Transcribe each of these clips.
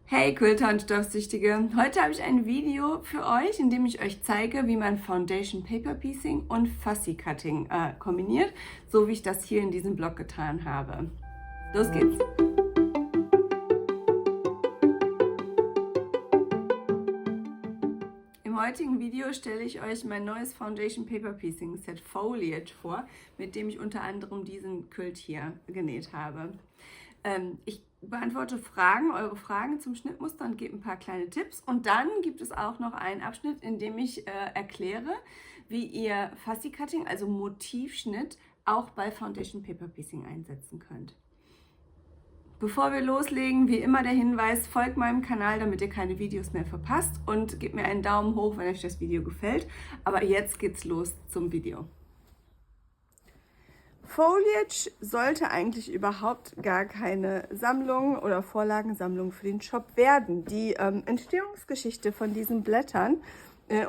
Hey Quilter und Stoffsüchtige! Heute habe ich ein Video für euch, in dem ich euch zeige, wie man Foundation Paper Piecing und Fussy Cutting kombiniert, so wie ich das hier in diesem Blog getan habe. Los geht's! Im heutigen Video stelle ich euch mein neues Foundation Paper Piecing Set Foliage vor, mit dem ich unter anderem diesen Quilt hier genäht habe. Ich beantworte eure Fragen zum Schnittmuster und gebe ein paar kleine Tipps. Und dann gibt es auch noch einen Abschnitt, in dem ich erkläre, wie ihr Fussy Cutting, also Motivschnitt, auch bei Foundation Paper Piecing einsetzen könnt. Bevor wir loslegen, wie immer der Hinweis, folgt meinem Kanal, damit ihr keine Videos mehr verpasst und gebt mir einen Daumen hoch, wenn euch das Video gefällt. Aber jetzt geht's los zum Video. Foliage sollte eigentlich überhaupt gar keine Sammlung oder Vorlagensammlung für den Shop werden. Die Entstehungsgeschichte von diesen Blättern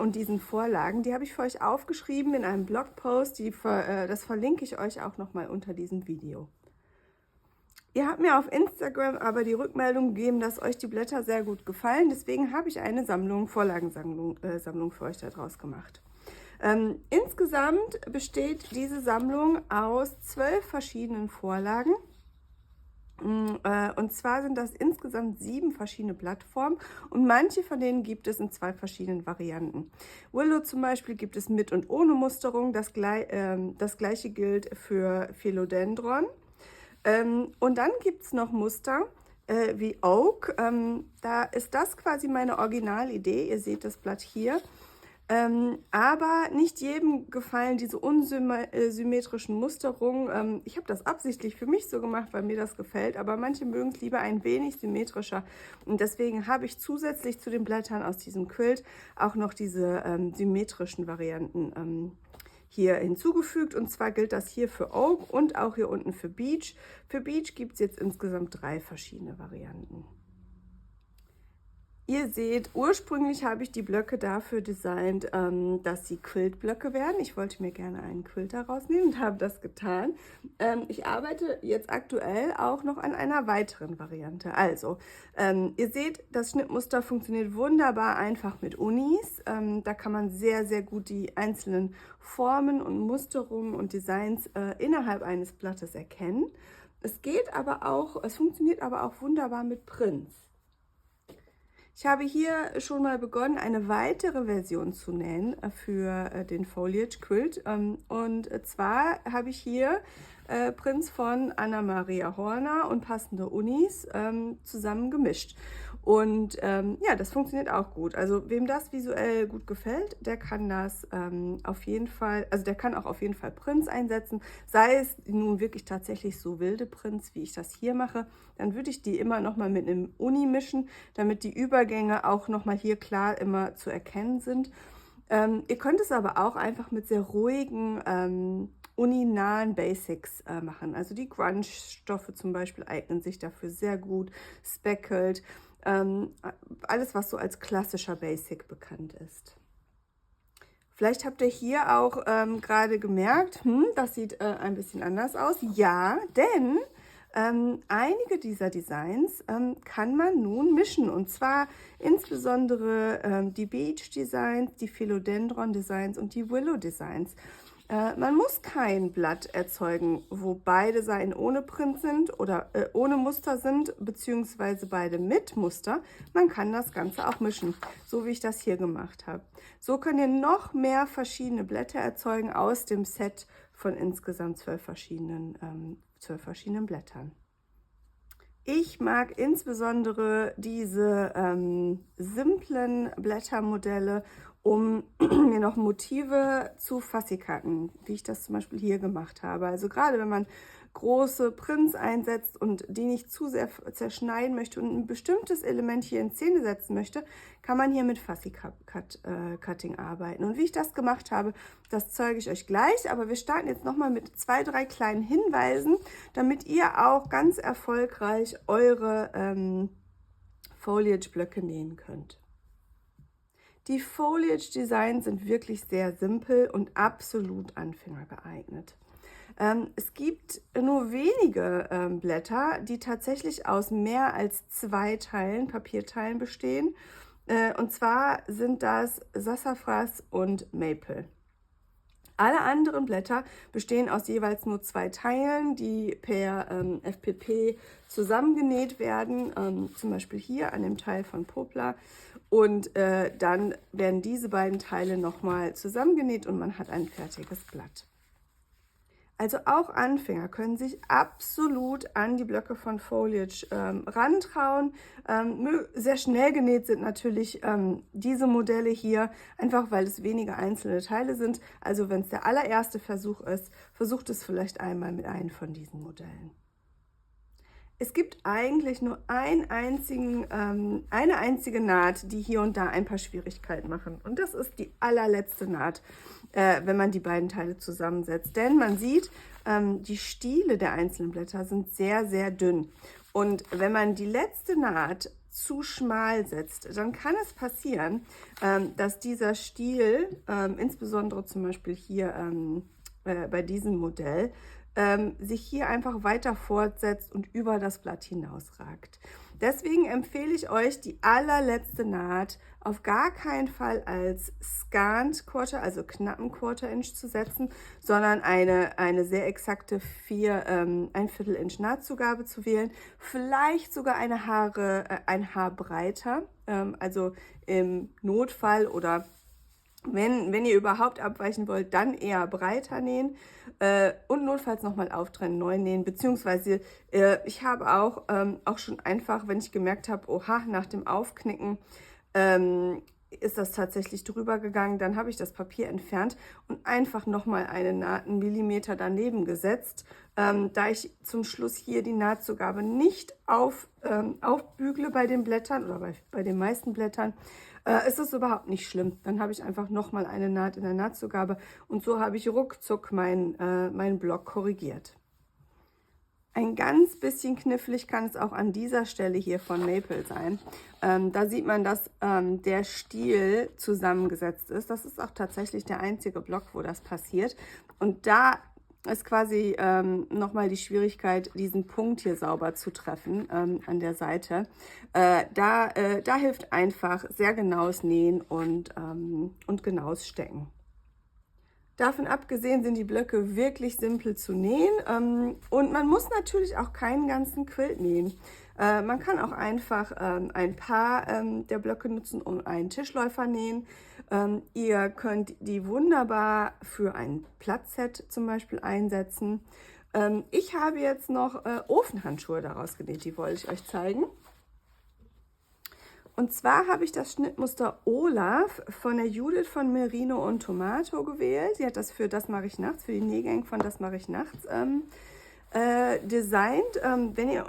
und diesen Vorlagen, die habe ich für euch aufgeschrieben in einem Blogpost. Das verlinke ich euch auch nochmal unter diesem Video. Ihr habt mir auf Instagram aber die Rückmeldung gegeben, dass euch die Blätter sehr gut gefallen. Deswegen habe ich eine Vorlagensammlung für euch daraus gemacht. Insgesamt besteht diese Sammlung aus 12 verschiedenen Vorlagen. Und zwar sind das insgesamt 7 verschiedene Plattformen und manche von denen gibt es in 2 verschiedenen Varianten. Willow zum Beispiel gibt es mit und ohne Musterung. Das gleiche gilt für Philodendron. Und dann gibt es noch Muster wie Oak. Da ist das quasi meine Originalidee. Ihr seht das Blatt hier. Aber nicht jedem gefallen diese unsymmetrischen Musterungen. Ich habe das absichtlich für mich so gemacht, weil mir das gefällt, aber manche mögen es lieber ein wenig symmetrischer. Und deswegen habe ich zusätzlich zu den Blättern aus diesem Quilt auch noch diese symmetrischen Varianten hier hinzugefügt. Und zwar gilt das hier für Oak und auch hier unten für Beech. Für Beech gibt es jetzt insgesamt 3 verschiedene Varianten. Ihr seht, ursprünglich habe ich die Blöcke dafür designt, dass sie Quiltblöcke werden. Ich wollte mir gerne einen Quilt daraus nehmen und habe das getan. Ich arbeite jetzt aktuell auch noch an einer weiteren Variante. Also, ihr seht, das Schnittmuster funktioniert wunderbar einfach mit Unis. Da kann man sehr, sehr gut die einzelnen Formen und Musterungen und Designs innerhalb eines Blattes erkennen. Es funktioniert aber auch wunderbar mit Prints. Ich habe hier schon mal begonnen, eine weitere Version zu nähen für den Foliage Quilt. Und zwar habe ich hier Prints von Anna-Maria Horner und passende Unis zusammen gemischt. Und ja, das funktioniert auch gut. Also wem das visuell gut gefällt, der kann das auf jeden Fall, also der kann auch auf jeden Fall Prints einsetzen. Sei es nun wirklich tatsächlich so wilde Prints, wie ich das hier mache, dann würde ich die immer nochmal mit einem Uni mischen, damit die Übergänge auch nochmal hier klar immer zu erkennen sind. Ihr könnt es aber auch einfach mit sehr ruhigen, uninahen Basics machen. Also die Grunge-Stoffe zum Beispiel eignen sich dafür sehr gut. Speckled, alles was so als klassischer Basic bekannt ist. Vielleicht habt ihr hier auch gerade gemerkt, das sieht ein bisschen anders aus. Ja, denn einige dieser Designs kann man nun mischen, und zwar insbesondere die Beech Designs, die Philodendron Designs und die Willow Designs. Man muss kein Blatt erzeugen, wo beide Seiten ohne Print sind oder ohne Muster sind, beziehungsweise beide mit Muster. Man kann das Ganze auch mischen, so wie ich das hier gemacht habe. So könnt ihr noch mehr verschiedene Blätter erzeugen aus dem Set von insgesamt 12 verschiedenen Blättern. Ich mag insbesondere diese simplen Blättermodelle, um mir noch Motive zu fassikaten, wie ich das zum Beispiel hier gemacht habe. Also gerade wenn man große Prints einsetzt und die nicht zu sehr zerschneiden möchte und ein bestimmtes Element hier in Szene setzen möchte, kann man hier mit Fussy Cutting arbeiten. Und wie ich das gemacht habe, das zeige ich euch gleich, aber wir starten jetzt nochmal mit 2, 3 kleinen Hinweisen, damit ihr auch ganz erfolgreich eure Foliage-Blöcke nähen könnt. Die Foliage Designs sind wirklich sehr simpel und absolut Anfänger geeignet. Es gibt nur wenige Blätter, die tatsächlich aus mehr als 2 Teilen, Papierteilen bestehen. Und zwar sind das Sassafras und Maple. Alle anderen Blätter bestehen aus jeweils nur 2 Teilen, die per FPP zusammengenäht werden, zum Beispiel hier an dem Teil von Poplar. Und dann werden diese beiden Teile nochmal zusammengenäht und man hat ein fertiges Blatt. Also auch Anfänger können sich absolut an die Blöcke von Foliage rantrauen. Sehr schnell genäht sind natürlich diese Modelle hier, einfach weil es weniger einzelne Teile sind. Also wenn es der allererste Versuch ist, versucht es vielleicht einmal mit einem von diesen Modellen. Es gibt eigentlich nur eine einzige Naht, die hier und da ein paar Schwierigkeiten machen. Und das ist die allerletzte Naht, wenn man die beiden Teile zusammensetzt. Denn man sieht, die Stiele der einzelnen Blätter sind sehr, sehr dünn. Und wenn man die letzte Naht zu schmal setzt, dann kann es passieren, dass dieser Stiel, insbesondere zum Beispiel hier bei diesem Modell, sich hier einfach weiter fortsetzt und über das Blatt hinausragt. Deswegen empfehle ich euch, die allerletzte Naht auf gar keinen Fall als Scant Quarter, also knappen Quarter Inch zu setzen, sondern eine sehr exakte 1/4 Inch Nahtzugabe zu wählen. Vielleicht sogar ein Haar breiter, also im Notfall oder wenn ihr überhaupt abweichen wollt, dann eher breiter nähen und notfalls nochmal auftrennen, neu nähen. Beziehungsweise ich habe auch schon einfach, wenn ich gemerkt habe, oha, nach dem Aufknicken ist das tatsächlich drüber gegangen, dann habe ich das Papier entfernt und einfach nochmal einen Millimeter daneben gesetzt. Da ich zum Schluss hier die Nahtzugabe nicht aufbügle bei den Blättern oder bei den meisten Blättern, ist es überhaupt nicht schlimm. Dann habe ich einfach nochmal eine Naht in der Nahtzugabe und so habe ich ruckzuck meinen Block korrigiert. Ein ganz bisschen knifflig kann es auch an dieser Stelle hier von Maple sein. Da sieht man, dass der Stiel zusammengesetzt ist. Das ist auch tatsächlich der einzige Block, wo das passiert. Und da ist quasi nochmal die Schwierigkeit, diesen Punkt hier sauber zu treffen an der Seite. Da hilft einfach sehr genaues Nähen und genaues Stecken. Davon abgesehen sind die Blöcke wirklich simpel zu nähen und man muss natürlich auch keinen ganzen Quilt nähen. Man kann auch einfach ein paar der Blöcke nutzen, um einen Tischläufer nähen. Ihr könnt die wunderbar für ein Platzset zum Beispiel einsetzen. Ich habe jetzt noch Ofenhandschuhe daraus genäht, die wollte ich euch zeigen. Und zwar habe ich das Schnittmuster Olaf von der Judith von Merino und Tomato gewählt. Sie hat das für Das mache ich nachts, für die Nähgang von Das mache ich nachts designt. Wenn ihr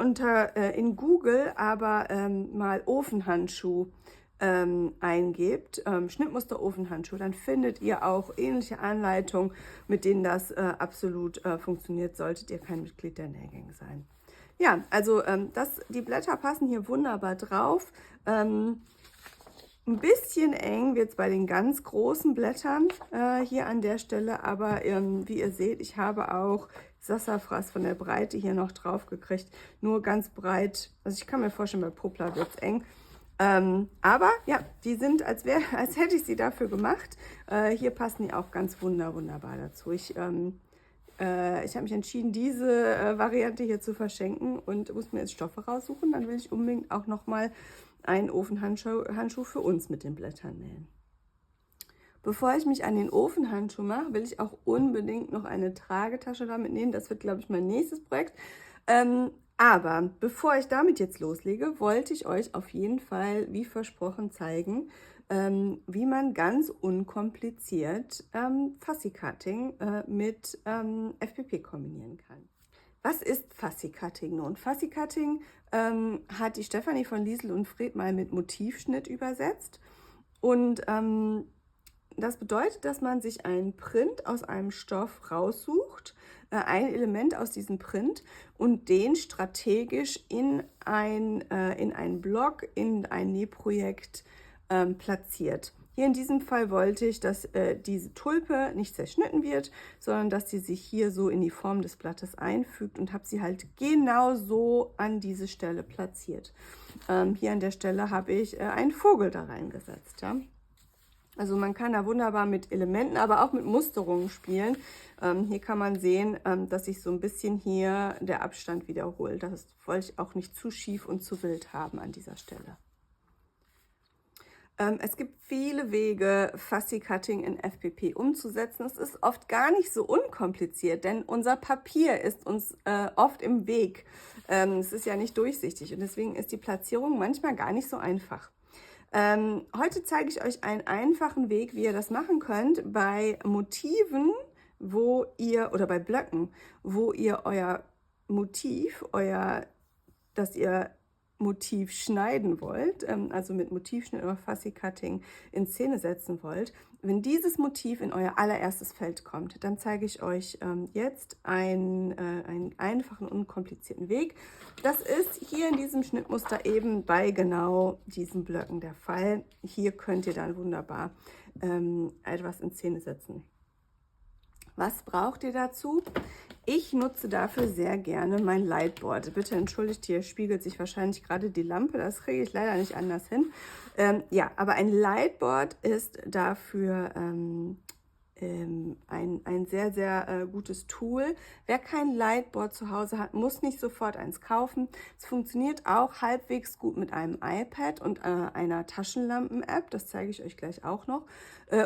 in Google aber mal Ofenhandschuh eingebt, Schnittmuster Ofenhandschuh, dann findet ihr auch ähnliche Anleitungen, mit denen das absolut funktioniert, solltet ihr kein Mitglied der Nähgang sein. Ja, also die Blätter passen hier wunderbar drauf. Ein bisschen eng wird es bei den ganz großen Blättern hier an der Stelle, aber wie ihr seht, ich habe auch Sassafras von der Breite hier noch drauf gekriegt. Nur ganz breit, also ich kann mir vorstellen, bei Poplar wird es eng. Aber ja, die sind, als hätte ich sie dafür gemacht. Hier passen die auch ganz wunderbar dazu. Ich habe mich entschieden, diese Variante hier zu verschenken und muss mir jetzt Stoffe raussuchen. Dann will ich unbedingt auch nochmal einen Ofenhandschuh für uns mit den Blättern nähen. Bevor ich mich an den Ofenhandschuh mache, will ich auch unbedingt noch eine Tragetasche damit nähen. Das wird, glaube ich, mein nächstes Projekt. Aber bevor ich damit jetzt loslege, wollte ich euch auf jeden Fall, wie versprochen, zeigen, wie man ganz unkompliziert Fussy Cutting mit FPP kombinieren kann. Was ist Fussy Cutting nun? Fussy Cutting hat die Stefanie von Liesel und Fred mal mit Motivschnitt übersetzt. Und das bedeutet, dass man sich einen Print aus einem Stoff raussucht, ein Element aus diesem Print und den strategisch in einen Block, in ein Nähprojekt platziert. Hier in diesem Fall wollte ich, dass diese Tulpe nicht zerschnitten wird, sondern dass sie sich hier so in die Form des Blattes einfügt und habe sie halt genau so an diese Stelle platziert. Hier an der Stelle habe ich einen Vogel da reingesetzt, ja. Also man kann da wunderbar mit Elementen, aber auch mit Musterungen spielen. Hier kann man sehen, dass sich so ein bisschen hier der Abstand wiederholt. Das wollte ich auch nicht zu schief und zu wild haben an dieser Stelle. Es gibt viele Wege, Fussy Cutting in FPP umzusetzen. Es ist oft gar nicht so unkompliziert, denn unser Papier ist uns oft im Weg. Es ist ja nicht durchsichtig und deswegen ist die Platzierung manchmal gar nicht so einfach. Heute zeige ich euch einen einfachen Weg, wie ihr das machen könnt bei Motiven, wo ihr, oder bei Blöcken, wo ihr euer Motiv, dass ihr Motiv schneiden wollt, also mit Motivschnitt oder Fussy Cutting in Szene setzen wollt. Wenn dieses Motiv in euer allererstes Feld kommt, dann zeige ich euch jetzt einen einfachen, unkomplizierten Weg. Das ist hier in diesem Schnittmuster eben bei genau diesen Blöcken der Fall. Hier könnt ihr dann wunderbar etwas in Szene setzen. Was braucht ihr dazu? Ich nutze dafür sehr gerne mein Lightboard. Bitte entschuldigt, hier spiegelt sich wahrscheinlich gerade die Lampe. Das kriege ich leider nicht anders hin. Ja, aber ein Lightboard ist dafür ein sehr, sehr gutes Tool. Wer kein Lightboard zu Hause hat, muss nicht sofort eins kaufen. Es funktioniert auch halbwegs gut mit einem iPad und einer Taschenlampen-App. Das zeige ich euch gleich auch noch.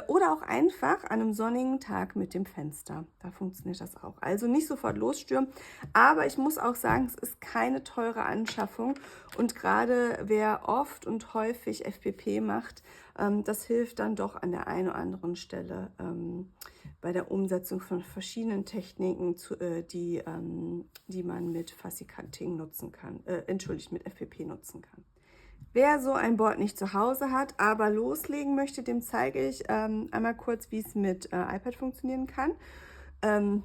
Oder auch einfach an einem sonnigen Tag mit dem Fenster. Da funktioniert das auch. Also nicht sofort losstürmen. Aber ich muss auch sagen, es ist keine teure Anschaffung. Und gerade wer oft und häufig FPP macht, das hilft dann doch an der einen oder anderen Stelle bei der Umsetzung von verschiedenen Techniken, die man mit Fussy Cutting nutzen kann, mit FPP nutzen kann. Wer so ein Board nicht zu Hause hat, aber loslegen möchte, dem zeige ich einmal kurz, wie es mit iPad funktionieren kann.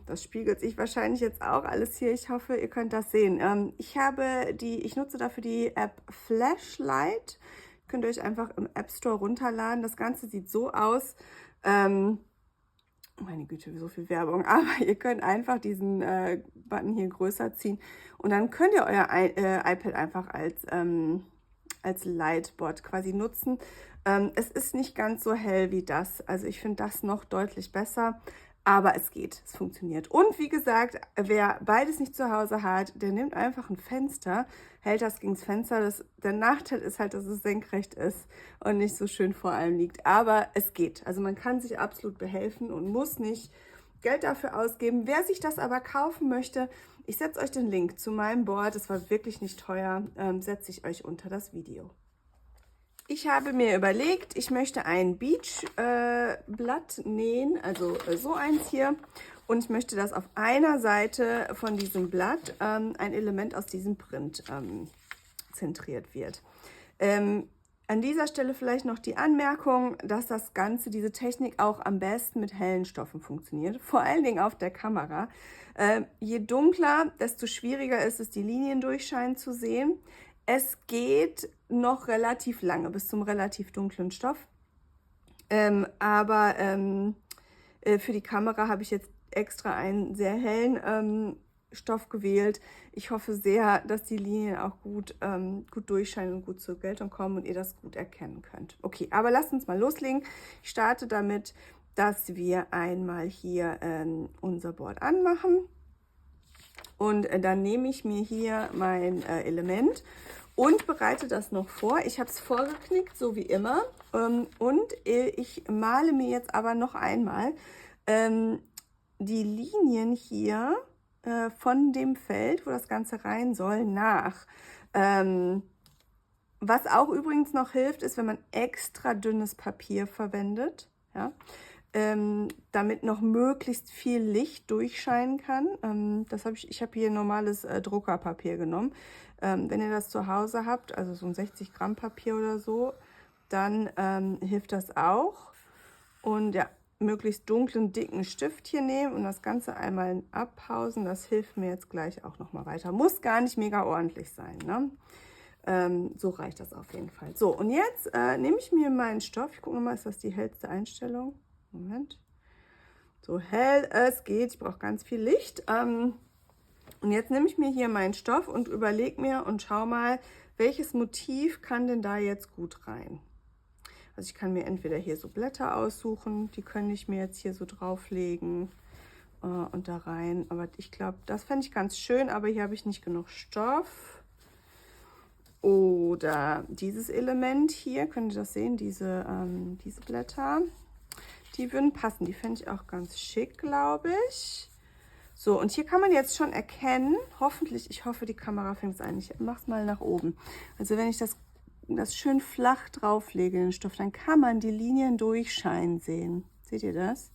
Das spiegelt sich wahrscheinlich jetzt auch alles hier. Ich hoffe, ihr könnt das sehen. Ich nutze dafür die App Flashlight. Könnt ihr euch einfach im App Store runterladen. Das Ganze sieht so aus. Meine Güte, so viel Werbung. Aber ihr könnt einfach diesen Button hier größer ziehen. Und dann könnt ihr euer iPad einfach als Lightboard quasi nutzen. Es ist nicht ganz so hell wie das. Also ich finde das noch deutlich besser. Aber es geht, es funktioniert. Und wie gesagt, wer beides nicht zu Hause hat, der nimmt einfach ein Fenster, hält das gegen das Fenster. Der Nachteil ist halt, dass es senkrecht ist und nicht so schön vor allem liegt. Aber es geht. Also man kann sich absolut behelfen und muss nicht Geld dafür ausgeben. Wer sich das aber kaufen möchte, ich setze euch den Link zu meinem Board. Das war wirklich nicht teuer, setze ich euch unter das Video. Ich habe mir überlegt, ich möchte ein Beach-Blatt nähen, also so eins hier. Und ich möchte, dass auf einer Seite von diesem Blatt ein Element aus diesem Print zentriert wird. An dieser Stelle vielleicht noch die Anmerkung, dass das Ganze, diese Technik auch am besten mit hellen Stoffen funktioniert. Vor allen Dingen auf der Kamera. Je dunkler, desto schwieriger ist es, die Linien durchscheinen zu sehen. Es geht noch relativ lange bis zum relativ dunklen Stoff, aber für die Kamera habe ich jetzt extra einen sehr hellen Stoff gewählt. Ich hoffe sehr, dass die Linien auch gut durchscheinen und gut zur Geltung kommen und ihr das gut erkennen könnt. Okay, aber lasst uns mal loslegen. Ich starte damit, dass wir einmal hier unser Board anmachen. Und dann nehme ich mir hier mein Element und bereite das noch vor. Ich habe es vorgeknickt, so wie immer. Und ich male mir jetzt aber noch einmal die Linien hier von dem Feld, wo das Ganze rein soll, nach. Was auch übrigens noch hilft, ist, wenn man extra dünnes Papier verwendet. Ja? Damit noch möglichst viel Licht durchscheinen kann. Ich habe hier normales Druckerpapier genommen. Wenn ihr das zu Hause habt, also so ein 60 Gramm Papier oder so, dann hilft das auch. Und ja, möglichst dunklen, dicken Stift hier nehmen und das Ganze einmal abpausen. Das hilft mir jetzt gleich auch nochmal weiter. Muss gar nicht mega ordentlich sein, ne? So reicht das auf jeden Fall. So, und jetzt nehme ich mir meinen Stoff. Ich gucke nochmal, ist das die hellste Einstellung? Moment. So hell es geht. Ich brauche ganz viel Licht. Und jetzt nehme ich mir hier meinen Stoff und überlege mir und schau mal, welches Motiv kann denn da jetzt gut rein? Also ich kann mir entweder hier so Blätter aussuchen, die könnte ich mir jetzt hier so drauflegen und da rein. Aber ich glaube, das fände ich ganz schön, aber hier habe ich nicht genug Stoff. Oder dieses Element hier, könnt ihr das sehen, diese Blätter, die würden passen. Die fände ich auch ganz schick, glaube ich. So, und hier kann man jetzt schon erkennen, hoffentlich, ich hoffe, die Kamera fängt es ein. Ich mache es mal nach oben. Also wenn ich das schön flach drauflege, den Stoff, dann kann man die Linien durchscheinen sehen. Seht ihr das?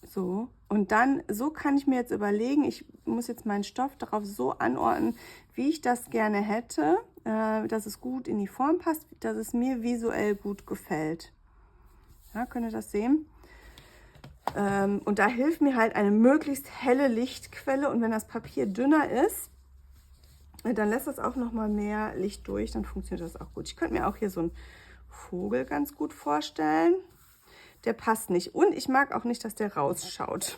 So, und dann, so kann ich mir jetzt überlegen, ich muss jetzt meinen Stoff darauf so anordnen, wie ich das gerne hätte, dass es gut in die Form passt, dass es mir visuell gut gefällt. Ja, könnt ihr das sehen? Und da hilft mir halt eine möglichst helle Lichtquelle. Und wenn das Papier dünner ist, dann lässt das auch noch mal mehr Licht durch. Dann funktioniert das auch gut. Ich könnte mir auch hier so einen Vogel ganz gut vorstellen. Der passt nicht. Und ich mag auch nicht, dass der rausschaut.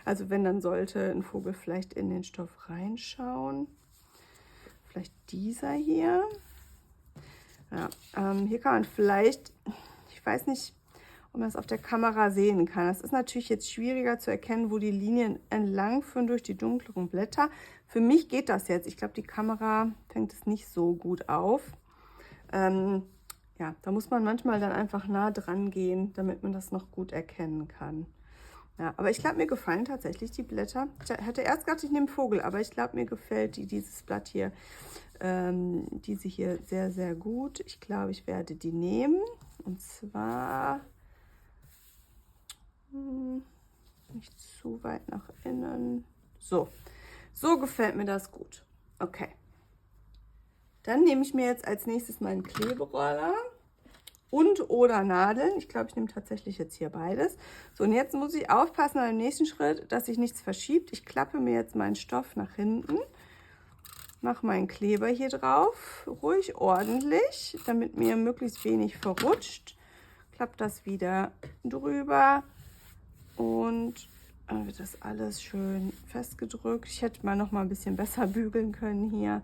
Also wenn, dann sollte ein Vogel vielleicht in den Stoff reinschauen. Vielleicht dieser hier. Ja, hier kann man vielleicht, ich weiß nicht, ob man es auf der Kamera sehen kann. Das ist natürlich jetzt schwieriger zu erkennen, wo die Linien entlang führen durch die dunkleren Blätter. Für mich geht das jetzt. Ich glaube, die Kamera fängt es nicht so gut auf. Ja, da muss man manchmal dann einfach nah dran gehen, damit man das noch gut erkennen kann. Ja, aber ich glaube, mir gefallen tatsächlich die Blätter. Ich hatte erst gedacht, ich nehme Vogel, aber ich glaube, mir gefällt dieses Blatt hier, diese hier sehr, sehr gut. Ich glaube, ich werde die nehmen. Und zwar nicht zu weit nach innen. So, so gefällt mir das gut. Okay. Dann nehme ich mir jetzt als nächstes meinen Kleberoller und oder Nadeln. Ich glaube, ich nehme tatsächlich jetzt hier beides. So, und jetzt muss ich aufpassen beim nächsten Schritt, dass sich nichts verschiebt. Ich klappe mir jetzt meinen Stoff nach hinten, mache meinen Kleber hier drauf, ruhig ordentlich, damit mir möglichst wenig verrutscht. Klappe das wieder drüber und dann wird das alles schön festgedrückt. Ich hätte mal noch mal ein bisschen besser bügeln können hier.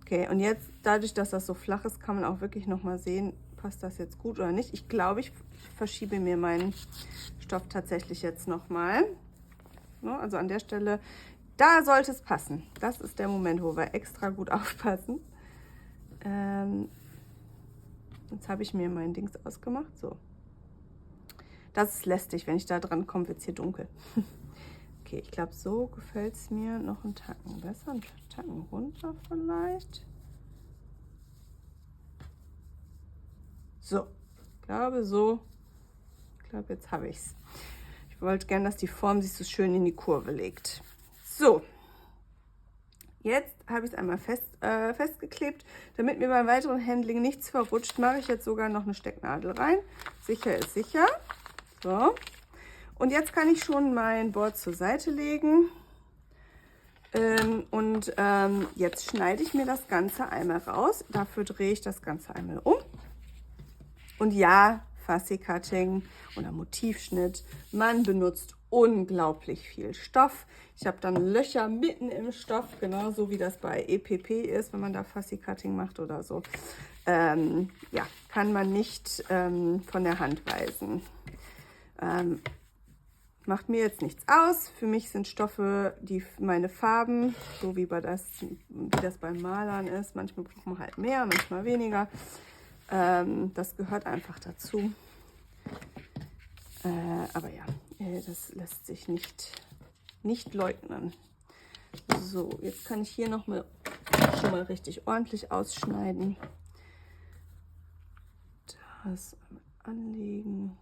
Okay, und jetzt, dadurch, dass das so flach ist, kann man auch wirklich noch mal sehen, passt das jetzt gut oder nicht. Ich glaube, ich verschiebe mir meinen Stoff tatsächlich jetzt noch mal. Also an der Stelle, da sollte es passen. Das ist der Moment, wo wir extra gut aufpassen. Jetzt habe ich mir mein Dings ausgemacht. So. Das ist lästig, wenn ich da dran komme, wird es hier dunkel. Okay, ich glaube, so gefällt es mir noch einen Tacken besser. Einen Tacken runter vielleicht. So, ich glaube so. Ich glaube, jetzt habe ich es. Ich wollte gerne, dass die Form sich so schön in die Kurve legt. So, jetzt habe ich es einmal festgeklebt. Damit mir beim weiteren Handling nichts verrutscht, mache ich jetzt sogar noch eine Stecknadel rein. Sicher ist sicher. So. Und jetzt kann ich schon mein Board zur Seite legen. Jetzt schneide ich mir das Ganze einmal raus. Dafür drehe ich das Ganze einmal um. Und ja, Fussy Cutting oder Motivschnitt, man benutzt unglaublich viel Stoff. Ich habe dann Löcher mitten im Stoff, genauso wie das bei EPP ist, wenn man da Fussy Cutting macht oder so. Ja, kann man nicht von der Hand weisen. Macht mir jetzt nichts aus. Für mich sind Stoffe, meine Farben, so wie das beim Malern ist. Manchmal braucht man halt mehr, manchmal weniger. Das gehört einfach dazu. Aber ja, das lässt sich nicht leugnen. So, jetzt kann ich hier noch mal schon mal richtig ordentlich ausschneiden. Das anlegen.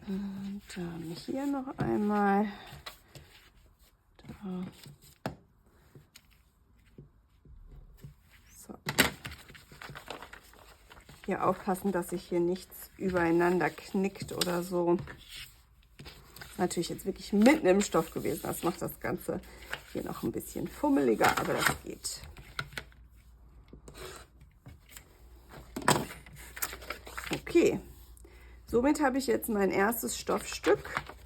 Und dann hier noch einmal. Da. So. Hier aufpassen, dass sich hier nichts übereinander knickt oder so. Natürlich jetzt wirklich mitten im Stoff gewesen. Das macht das Ganze hier noch ein bisschen fummeliger, aber das geht. Okay, somit habe ich jetzt mein erstes Stoffstück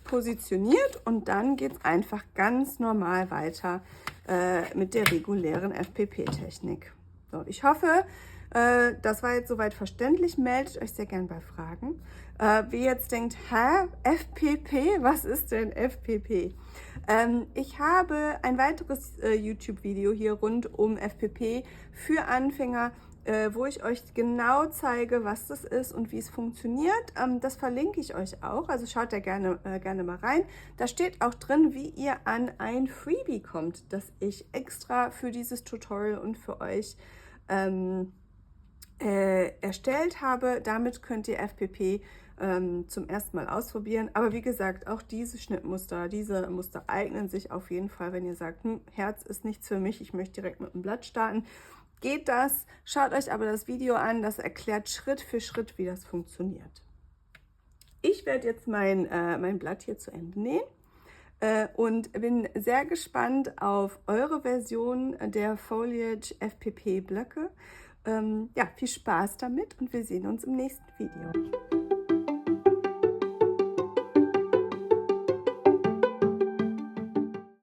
positioniert und dann geht es einfach ganz normal weiter mit der regulären FPP-Technik. So, ich hoffe, das war jetzt soweit verständlich. Meldet euch sehr gern bei Fragen. Wer jetzt denkt, hä, FPP? Was ist denn FPP? Ich habe ein weiteres YouTube-Video hier rund um FPP für Anfänger, wo ich euch genau zeige, was das ist und wie es funktioniert. Das verlinke ich euch auch, also schaut da gerne mal rein. Da steht auch drin, wie ihr an ein Freebie kommt, das ich extra für dieses Tutorial und für euch erstellt habe. Damit könnt ihr FPP zum ersten Mal ausprobieren. Aber wie gesagt, auch diese Schnittmuster, diese Muster eignen sich auf jeden Fall, wenn ihr sagt, Herz ist nichts für mich, ich möchte direkt mit dem Blatt starten. Geht das? Schaut euch aber das Video an, das erklärt Schritt für Schritt, wie das funktioniert. Ich werde jetzt mein Blatt hier zu Ende nähen und bin sehr gespannt auf eure Version der Foliage FPP Blöcke. Ja, viel Spaß damit und wir sehen uns im nächsten Video.